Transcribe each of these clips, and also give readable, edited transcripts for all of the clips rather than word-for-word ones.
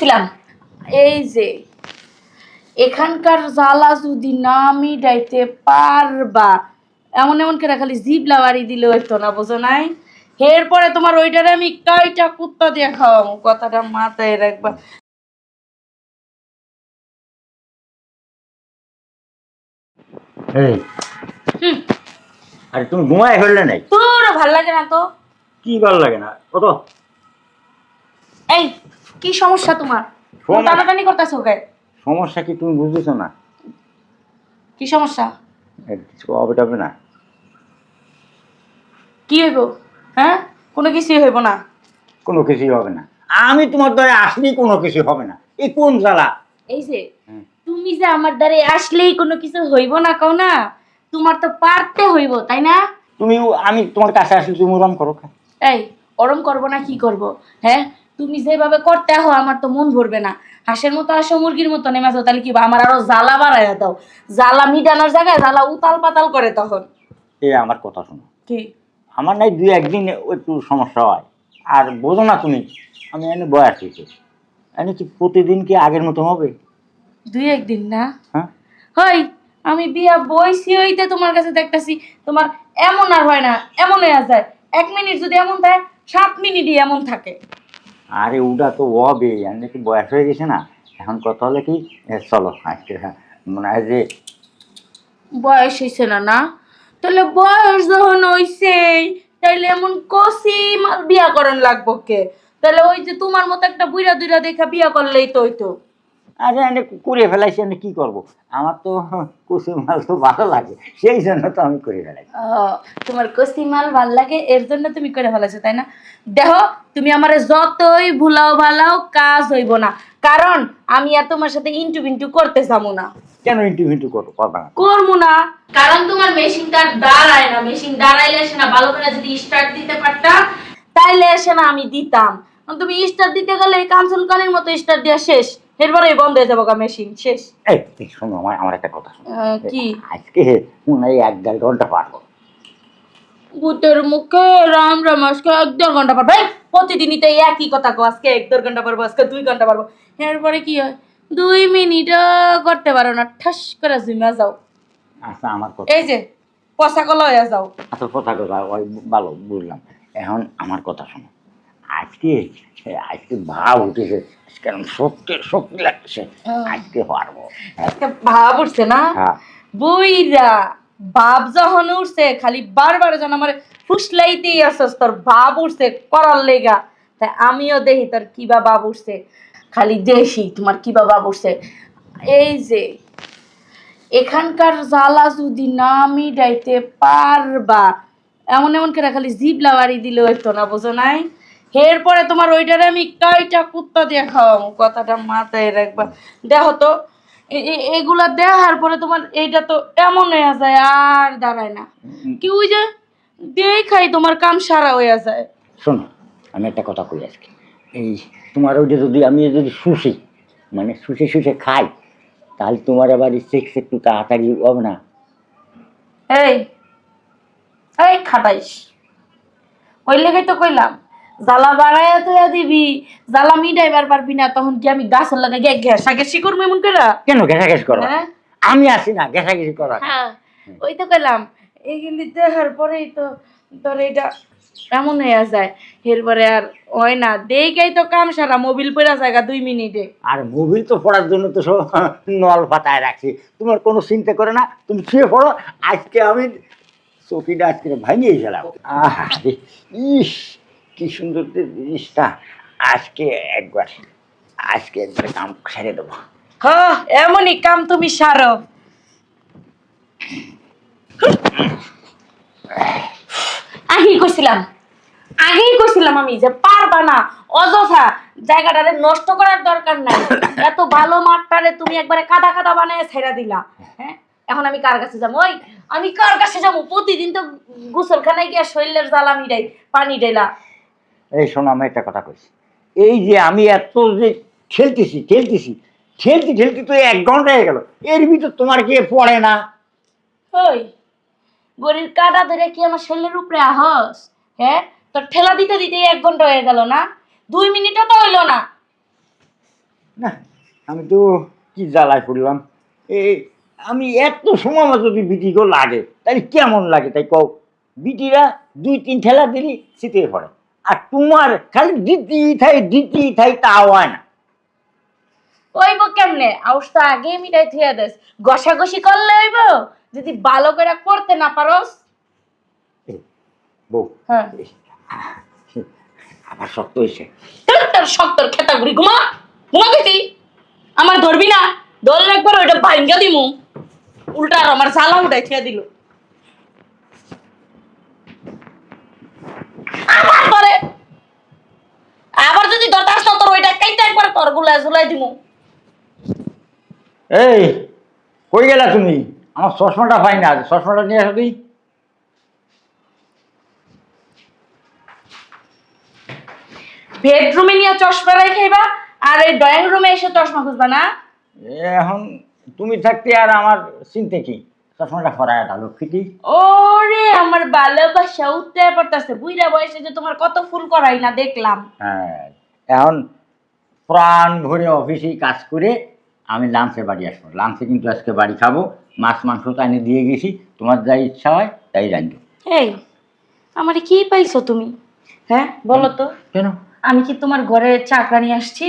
কইছিলাম এই যে এখানকার জ্বালা যদি না মিটাইতে পারবা, এমন এমন করে খালি জিবলা বাড়ি দিলে হইতো না, বোঝো নাই? এরপরে তোমার ওইটারে আমি কয়টা কুত্তা দিয়ে খাওয়াবো, কথাটা মাথায় রাখবা। এই হুম। আরে তুমি ঘুমায় ফেললে নাই? তোর ভাল লাগে না তো? কি ভালো লাগে না কত? এই কি সমস্যা তোমার? সমস্যা- টানাটানি করতেছো কে? সমস্যা কি তুমি বুঝতেছো না? কি সমস্যা? কিছু হবে টবে না। কি হইব? হ্যাঁ, কোনো কিছুই হইব না। কোনো কিছুই হবে না। আমি তোমার দ্বারা আসলেই কোনো কিছু হবে না। এই কোন জ্বালা? এই যে তুমি যে আমার দ্বারে আসলেই কোনো কিছু হইব না কও না, তোমার তো পারতে হইব, তাই না? তুমি আমি তোমার কাছে আসলে তুমি ওরম করো। এই ওরম করবো না কি করব? হ্যাঁ, তুমি যেভাবে করতে হো আমার তো মন ভরবে না। হাঁসের মতো আসো, মুরগির মতো নেমে আসো, তাহলে কি আমার আরো জ্বালা বাড়াইয়া দাও। জ্বালা মিটানোর জায়গায় জ্বালা উতাল পাতাল করে তখন। এ আমার কথা শোনো। কি? আমার নাই দুই একদিন একটু সমস্যা হয়, আর বোঝো না তুমি। আমি এনে বয়স হয়েছে, এনে কি প্রতিদিন কি আগের মতো হবে? দুই একদিন না হ্যাঁ, হই, আমি বিয়া বইছি হইতে তোমার কাছে দেখতাছি তোমার এমন আর হয় না, এমন হয়ে যায়। 1 মিনিট যদি এমন থাকে, 7 মিনিটই এমন থাকে। আরে ওটা তো হবে, এমনি কি বয়স হয়ে গেছে না। এখন কথা হলে কি, চলো আজকে মনে হয় যে বয়স হইছে না না? তাহলে বয়স যখন হইছেই, তাইলে এমন কষি মাল বিয়া করেন লাগবো কে? তাহলে ওই যে তোমার মতো একটা বুইড়া দুইরা দেখা বিয়া করলেই তো হইতো। আরে এনে করে ফেলাইছি, এনে কি করব? আমার তো কুসুম মাল তো ভালো লাগে, সেই জন্য তো আমি করে ফেলাইছি। তোমার কষি মাল ভাল লাগে এর জন্য তুমি করে ফেলাছো, তাই না? দেখো, তুমি আমারে যতই ভুলাও ভালাও কাজ হইব না, কারণ আমি আর তোমার সাথে ইন্টু বিন্টু করতে যাবো না। কেন ইন্টু মিন্টু করবো? কথা না। করবো না কারণ তোমার মেশিনটা দাঁড়ায় না। মেশিন দাঁড়াইলে এসে না, ভালো করে যদি স্টার্ট দিতে পারতা তাইলে এসে না আমি দিতাম। কারণ তুমি স্টার্ট দিতে গেলে এই কাঞ্চন কানের মতো স্টার্ট দেওয়া শেষ, এরপরে বন্ধ হয়ে যাবো মেশিন শেষ। এই শোনো, আমার আমার একটা কথা শোনো। কি? আজকে মনে হয় 1-1.5 ঘন্টা পারবো। ভূতের মুখে রাম রাম, আজকে 1-1.5 ঘন্টা পারবো? এই, প্রতিদিনই তো এই একই কথা কো, আজকে 1-1.5 ঘন্টা পারবো, আজকে 2 ঘন্টা পারবো। এরপরে কি হয়? 2 মিনিটও করতে পারো না, ঠাস করে ঝুমা যাও। আচ্ছা আমার কথা, এই যে পচা কলা হয়ে যাও। আচ্ছা কথা কথা ওই ভালো বুঝলাম। এখন আমার কথা শোনো। আজকে আজকে ভাব উঠেছে, আজকে আমি শক্তি শক্তি লাগছে। আজকে পারবো। আজকে ভাব উঠছে না? হ্যাঁ। বুইরা ভাব যখন উঠছে, খালি বারবার যেন আমার ফুসলাইতেই আসছ, তোর ভাব উঠছে করার লেগা। তাই আমিও দেখি তোর কিবা ভাব উঠছে, খালি দেখি তোমার কিবা ভাব উঠছে। এই যে এখানকার জ্বালা যদি না মিটাইতে পারবা, এমন এমন করে খালি জিবলা বাড়ি দিলে হইতো না, বোঝো নাই? এরপরে তোমার ওইটারে আমি কয়টা কুত্তা দিয়ে খাওয়াবো, কথাটা মাথায় রাখবা। দেখো তো, এগুলা দেখার পরে তোমার এইটা তো এমন হয়ে যায় আর দাঁড়ায় না। কি ওই যে দেখাই তোমার কাম সারা হয়ে যায়। শোনো, আমি একটা কথা কই আজকে। এই তোমার ওইটা যদি আমি যদি শুষি, মানে শুষে শুষে খাই, তাহলে তোমার আবার সেক্স একটু তাড়াতাড়ি হবে না? এই এই খাটাইস, ওই লেগে তো কইলাম জ্বালা বাড়াইয়া তুইয়া দিবি, জ্বালা মিটাইবার পারবি না, তখন কি আমি গাছের লাগে গিয়ে ঘেঁষা ঘেঁষি করবো এমন করে? কেন ঘেঁষাঘেঁষি করো? হ্যাঁ আমি আসি না ঘেঁষাঘেঁষি করা। হ্যাঁ, ওই তো কইলাম এইগুলি দেখার পরেই তো তোর এটা এমন হয়ে যায়। এরপরে আর হয় না, দেখেই তো কাম সারা, মোবিল পড়া জায়গা 2 মিনিটে। আর মুভি তো পড়ার জন্য তো সব নল পাতায় রাখছি, তোমার কোনো চিন্তা করে না, তুমি শুয়ে পড়ো। আজকে আমি চকিটা আজকে ভাঙিয়ে গেলাম। আহা রে, ইস কি সুন্দর জিনিসটা। আজকে একবার আজকে একবার কাম ছেড়ে দেবো। হ্যাঁ, এমনই কাম তুমি সারো। আগেই কইছিলাম আমি যে পারবা না, অযথা জায়গাটারে নষ্ট করার দরকার নাই। এত ভালো মাঠটারে তুমি একবারে কাদা কাদা বানায় ছেড়ে দিলা। হ্যাঁ, এখন আমি কার কাছে যাবো? ওই আমি কার কাছে যাবো? প্রতিদিন তো গোসলখানায় গিয়ে শরীরের জ্বালা মিটাই, পানি ঢেলা। এই শোনো, আমি একটা কথা কইছি। এই যে আমি এত যে খেলতেছি খেলতেছি খেলতে খেলতে তো 1 ঘন্টা হয়ে গেল, এর ভিতর তোমার গিয়ে পড়ে না? ওই গরির কাটা ধরে কি আমার শরীরের উপরে আহস? হ্যাঁ, তোর ঠেলা দিতে দিতে 1 ঘন্টা হয়ে গেল না? 2 মিনিটও তো হইলো না। না আমি তো কি জ্বালায় পড়লাম। এই আমি এত সময় মতো যদি বিটিকেও লাগে তাহলে কেমন লাগে তাই কও। বিটিরা 2-3 ঠেলা দিলি শীতে পড়ে, আর তোমার খালি দিতেই থাই তা হয় না। ওইব কেমনে আউস তো আগে মিটাই থিয়া দেস, ঘষাঘষি করলে হইব। যদি ভালো করে করতে না পারোস। এই, বউ হ্যাঁ এই, আবার শক্ত হয়েছে। তোর শক্তর খেতা ঘুরি ঘুমা ঘুমা গেছি। আমার ধরবি না, ধরলে একবার ওইটা ভাঙ্গা দিমু। উল্টা আর আমার জ্বালা উঠাই থিয়া দিল। আবার ধরে, আবার যদি দরদাস না তোর ওইটা কাইতে একবার তোর গুলা ঝুলাই দিমু। এই কই গেলা তুমি? আমার চশমাটা পাই না, চশমাটা নিয়ে আসো তুই। বেডরুমে নিয়ে চশমা রাখাইবা, আর এই ড্রয়িং রুমে এসে চশমা খুঁজবা না। এখন তুমি থাকতে আর আমার চিনতে কি, চশমাটা ফরায় ডালো ফিটি। ওরে আমার ভালোবাসা উঠতে পড়তেছে। বুইড়া বয়সে যে তোমার কত ফুল করাই না দেখলাম। হ্যাঁ, এখন প্রাণ ভরে অফিসেই কাজ করে আমি লাঞ্চে বাড়ি আসবো। লাঞ্চে কিন্তু আজকে বাড়ি খাবো, মাছ মাংস তো এনে দিয়ে গেছি, তোমার যা ইচ্ছা হয় তাই রাখবে। এই আমারে কি পাইছো তুমি? হ্যাঁ বলো তো, কেন? আমি কি তোমার ঘরে চাকরানি আসছি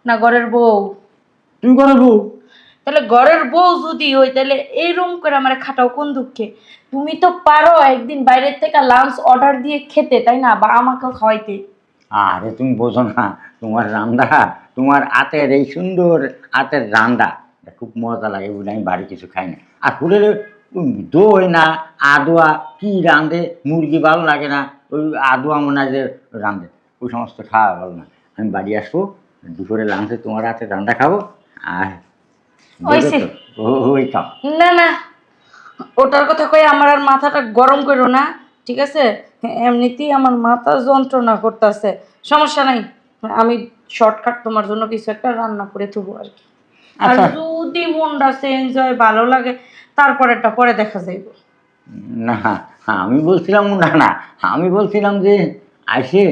না ঘরের বউ? তুমি করো বউ? তাহলে ঘরের বউ যদি হই তাহলে এই রুম করে আমার খাটাও কোন দুঃখে? তুমি তো পারো একদিন বাইরের থেকে লাঞ্চ অর্ডার দিয়ে খেতে, তাই না? বা আমাকেও খাওয়াইতে। আরে তুমি বোঝো না, তোমার রান্না, তোমার হাতের এই সুন্দর হাতের রান্না এটা খুব মজা লাগে বলে আমি বাড়ি কিছু খাই না। আর ফুলের দই না আদোয়া কি রাঁধে, মুরগি ভালো লাগে না, ওই আদোয়া মনে হয় যে রাঁধে, ওই সমস্ত খাওয়া ভালো না। আমি বাড়ি আসবো, দুপুরে লাঞ্চে তোমার হাতে রান্না খাবো। আর হইছে। ওই খাও। না না, ওটার কথা কই আমার আর মাথাটা গরম করো না, ঠিক আছে? এমনিতেই আমার মাথা যন্ত্রণা করতেছে। সমস্যা নাই, আমি শর্টকাট তোমার জন্য কিছু একটা রান্না করে থুবো আর কি। আর আচ্ছা। যদি মনটা চেঞ্জ হয়, ভালো লাগে, তারপরেরটা পরে দেখা যাইব। না আমি বলছিলাম, না না, আমি বলছিলাম যে আসে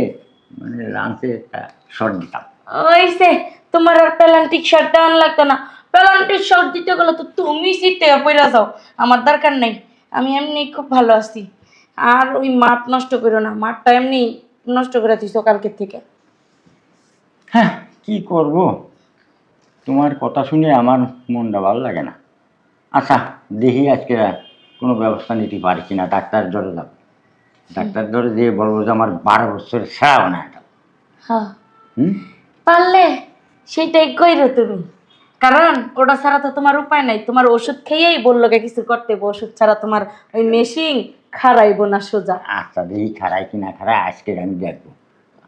মানে লাঞ্চে একটা শর্ট দিতাম। ওইসে, তোমার আর প্যালান্টিক শার্ট দেওয়ান লাগতো না। প্যালান্টিক শার্ট দিতে গেলে তো তুমি শীতে পইরা যাও, আমার দরকার নেই। আমি এমনি খুব ভালো আছি। আর ওই মাঠ নষ্ট করো না, মাঠটা এমনি নষ্ট করে দিছো কালকের থেকে। হ্যাঁ, কি করব, তোমার কথা শুনে আমার মনটা ভালো লাগে না। আচ্ছা, দেখি আজকে কোনো ব্যবস্থা নিতে পারি কিনা। ডাক্তার ধরে যাব, ডাক্তার ধরে দিয়ে বলবো যে আমার 12 বছরের সেরা বানা এটা। হ্যাঁ, হুম। পারলে সেইটাই কইরো তুমি। কারণ ওটা ছাড়া তো তোমার উপায় নাই। তোমার ওষুধ খেয়েই বললো কিছু করতে হবে। ওষুধ ছাড়া তোমার ওই মেশিন খারাইবো না সোজা। আচ্ছা, দেখি খারায় কি না খারায়, আজকে আমি দেখবো।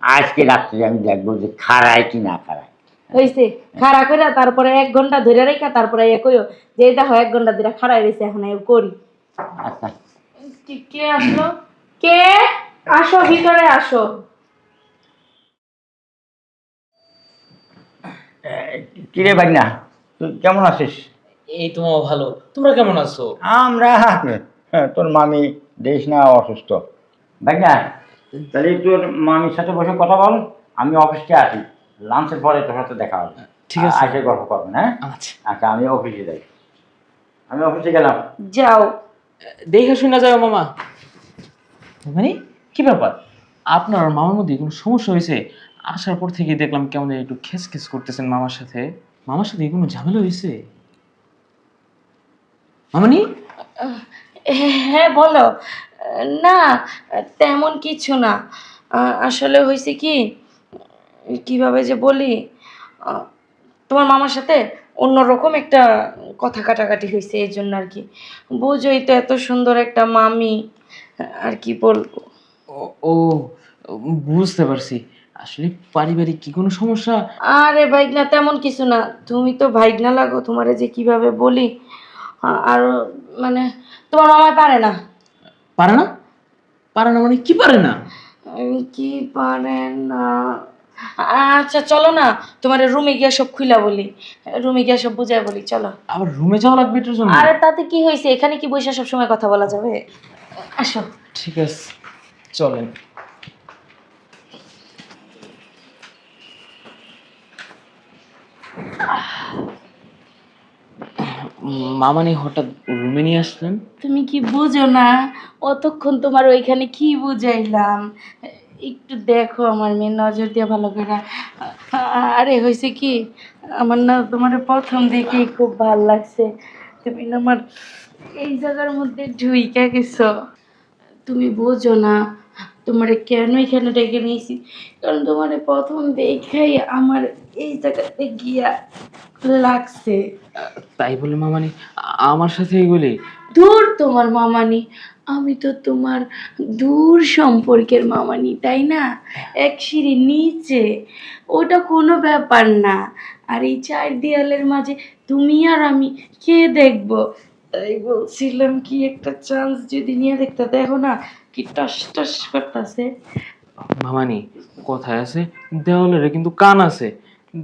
আজকে রাত্রে আমি দেখবো যে খারায় কি না খারায়। হইছে, খাড়া কইরা তারপরে 1 ঘন্টা ধরে রেখা তারপরে কইও যে এই দেখো 1 ঘন্টা ধরে খাড়াই রয়েছে, এখন করি। আচ্ছা। কে আসলো? কে? আসো ভিতরে আসো। কিরে ভাই না, তুই কেমন আছিস? এই তো মামা ভালো। তোমরা কেমন আছো? আমরা, তোর মামি দেখিস না অসুস্থ। ভাই না, তাহলে তোর মামির সাথে বসে কথা বল, আমি অফিসে আসি, লাঞ্চের পরে তোর সাথে দেখা হবে। ঠিক আছে। আসে গল্প করবেন, হ্যাঁ? আচ্ছা, আচ্ছা, আমি অফিসে যাই, আমি অফিসে গেলাম। যাও। দেখে শুনে যাও মামা। মানে কি ব্যাপার, আপনার আর মামার মধ্যে কোনো সমস্যা হয়েছে? আসার পর থেকে দেখলাম কেমন যেন একটু খেস খেস করতেছেন মামার সাথে। মামার সাথে কোনো ঝামেলা হয়েছে মামানি? হ্যাঁ বলো। না, তেমন কিছু না। আসলে হয়েছে কি, কিভাবে যে বলি, আহ, তোমার মামার সাথে অন্যরকম একটা কথা কাটাকাটি হয়েছে, এই জন্য আর কি। বুঝোই তো, এত সুন্দর একটা মামি, আর কি বলবো। ও ও, বুঝতে পারছি। আসলে পারিবারিক কি কোনো সমস্যা? আরে ভাইগনা তেমন কিছু না, তুমি তো ভাইগনা লাগো, তোমারে যে কিভাবে বলি। আর মানে তোমার মামায় পারে না। পারে না? পারে না মানে কি পারে না? কি পারে না? আচ্ছা চলো না, তোমার রুমে গিয়ে সব খুইলা বলি, রুমে গিয়ে সব বুঝাই বলি, চলো। আবার রুমে যাওয়া লাগবে এটার জন্য? আরে তাতে কি হয়েছে, এখানে কি বসে সব সময় কথা বলা যাবে? আসো। ঠিক আছে, চলেন। মামানি হঠাৎ রুমে নিয়ে আসলেন? তুমি কি বুঝো না? অতক্ষণ তোমার ওইখানে কি বুঝাইলাম? একটু দেখো আমার মেয়ে, নজর দিয়ে ভালো করে। আরে হয়েছে কি, আমার না তোমার প্রথম দেখেই খুব ভালো লাগছে। তুমি না আমার এই জায়গার মধ্যে ঢুইকা গেছো। তুমি বোঝো না তোমারে কেন এখানে ডেকে নিয়েছি, কারণ তোমারে প্রথম দেখেই আমার এই জায়গাতে গিয়া লাগছে। তাই বলে মামানি আমার সাথে এগুলি? দূর তোমার মামানি, আমি তো তোমার দূর সম্পর্কের মামানি, তাই না? এক সিঁড়ি নিচে, ওটা কোনো ব্যাপার না। আর এই চার দেয়ালের মাঝে তুমি আর আমি কে দেখবো? তাই বলছিলাম কি, একটা চান্স যদি নিয়ে দেখতে, দেখো না কি টস টস করতেছে। মামানি কথায় আছে দেওয়ালের কিন্তু কান আছে।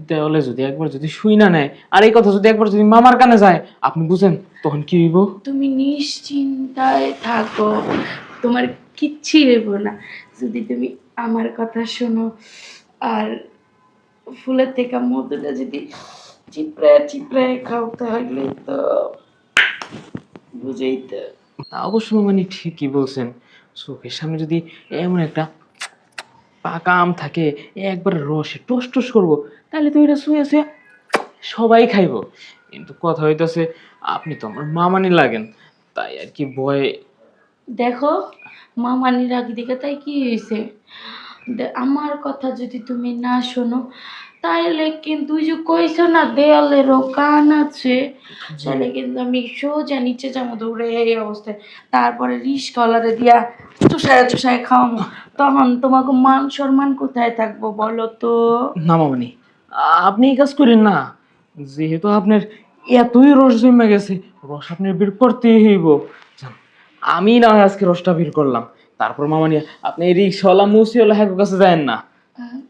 দেওয়ালে যদি একবার যদি শুই না নেয়, আর এই কথা যদি একবার যদি মামার কানে যায়, আপনি বুঝেন তখন কি হইব? তুমি নিশ্চিন্তায় থাকো, তোমার কিচ্ছুই হইব না যদি তুমি আমার কথা শোনো। আর ফুলের থেকে মধুটা যদি চিপড়ায় চিপড়ায় খাও, তাহলে তো বুঝেই তো। তা অবশ্য মামানি ঠিকই বলছেন। চোখের সামনে যদি এমন একটা পাকা আম থাকে, একবার রসে টস টস করবো, তাহলে তো এটা শুয়ে শুয়ে সবাই খাইবো। কিন্তু কথা হইতাছে আপনি তো আমার মামানি লাগেন, তাই আর কি ভয়। দেখো, মামানির আগে দিকে তাই কি হয়েছে? আমার কথা যদি তুমি না শোনো, তাইলে কিন্তু ওই যে কইছো না দেয়ালেরও কান আছে, তাহলে কিন্তু আমি সোজা নিচে যাবো দৌড়ে এই অবস্থায়। তারপরে রিস কলারে দিয়া চুষায় চুষায় খাওয়াবো। তখন তোমাকে মান সম্মান কোথায় থাকবো বলো তো? না মামানি, আপনি এই কাজ করেন না। যেহেতু আপনার এতই রস জমে গেছে, রস আপনি বের করতেই হইব। যান, আমি না হয় আজকে রসটা বের করলাম। তারপর মামানি আপনি এই রিক্সাওয়ালা মুসিওয়ালা হ্যাঁ কাছে যায়েন না।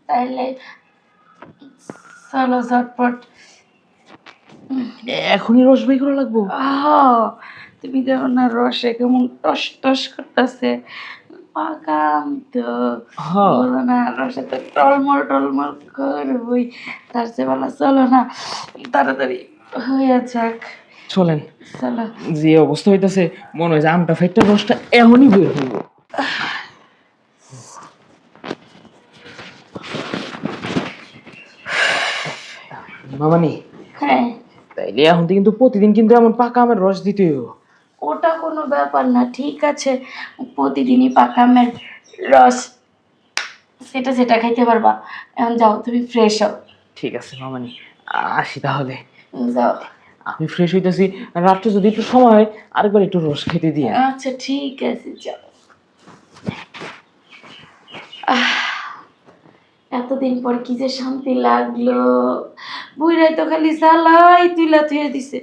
তাইলে চলো ঝটপট। এখনই রস বের করা লাগবো? আহ, তুমি দেখো না রসে কেমন টস টস করতেছে, পাকাম তো। হ্যাঁ। বলো না রসে তো টলমল টলমল করবই। তার চেয়ে বলা চলো না তাড়াতাড়ি হয়ে যাক। চলেন। চলো। যে অবস্থা হইতাছে মনে হয় যে আমটা ফাইটটা রসটা এখনই বের হইব। মামানি হ্যাঁ, তাইলে এখন থেকে কিন্তু প্রতিদিন কিন্তু এমন পাকা আমের রস দিতে হইব। ওটা কোনো ব্যাপার না, ঠিক আছে। প্রতিদিনই পাকা আমের রস সেটা সেটা খাইতে পারবা। এখন যাও, তুমি ফ্রেশ হও। ঠিক আছে মামানি, আসি তাহলে। যাও। আমি ফ্রেশ হইতেছি। রাত্রে যদি একটু সময় হয় আরেকবার একটু রস খেতে দিয়ে। আচ্ছা ঠিক আছে, যাও। এতদিন পর কি যে শান্তি লাগলো। বুইরাই তো খালি জ্বালাই তুলা থুয়ে দিছে,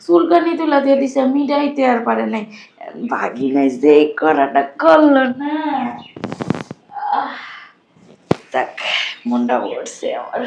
চুলকানি তুলা দিয়ে দিছে, মিটাইতে আর পারে নাই। ভাগি নাই যে করাটা করলো না। আহ, যাক, মনটা পড়ছে আমার।